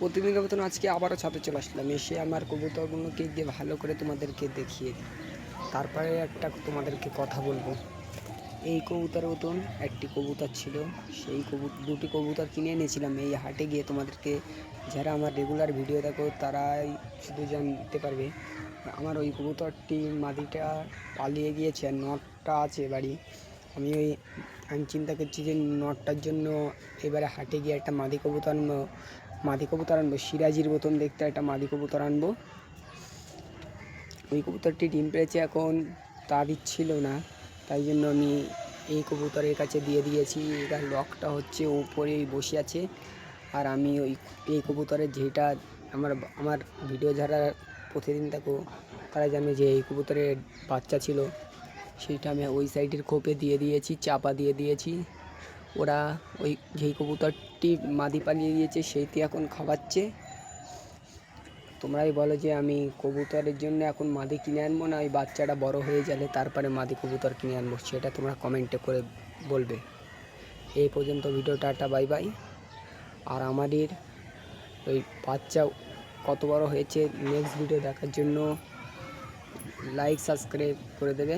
প্রতিদিনের মতন আজকে আবারও ছাদে চলে আসলাম। এসে আমার কবুতরগুলোকে গিয়ে ভালো করে তোমাদেরকে দেখিয়ে তারপরে একটা তোমাদেরকে কথা বলবো। এই কবুতরের মতন একটি কবুতর ছিল, সেই দুটি কবুতর কিনে এনেছিলাম এই হাটে গিয়ে। তোমাদেরকে যারা আমার রেগুলার ভিডিও দেখো তারাই শুধু জানতে পারবে। আমার ওই কবুতরটি মাদিটা পালিয়ে গিয়েছে আর নটটা আছে বাড়ি। আমি চিন্তা করছি যে নটটার জন্য এবারে হাটে গিয়ে একটা মাদি কবুতর আনবো, সিরাজির মতন দেখতে একটা মাদি কবুতর আনবো। ওই কবুতরটি ডিম পেড়েছে, এখন তা দিচ্ছিল না, তাই জন্য আমি এই কবুতরের কাছে দিয়ে দিয়েছি। এটার লকটা হচ্ছে উপরেই বসে আছে। আর আমি এই কবুতরের যেটা আমার ভিডিও যারা প্রতিদিন দেখো তারা জানে যে এই কবুতরের বাচ্চা ছিল, সেইটা আমি ওই সাইডের খোপে দিয়ে দিয়েছি, চাপা দিয়ে দিয়েছি। ওরা ওই যেই কবুতরটি মাদি পালিয়ে দিয়েছে সেইটি এখন খাওয়াচ্ছে। তোমরাই বলো যে আমি কবুতরের জন্য এখন মাদি কিনে আনবো না ওই বাচ্চাটা বড় হয়ে গেলে তারপরে মাদি কবুতর কিনে আনবো, সেটা তোমরা কমেন্টে করে বলবে। এই পর্যন্ত ভিডিও, টাটা, বাই বাই। আর আমাদের ওই বাচ্চা কত বড় হয়েছে নেক্সট ভিডিও দেখার জন্য লাইক সাবস্ক্রাইব করে দেবে।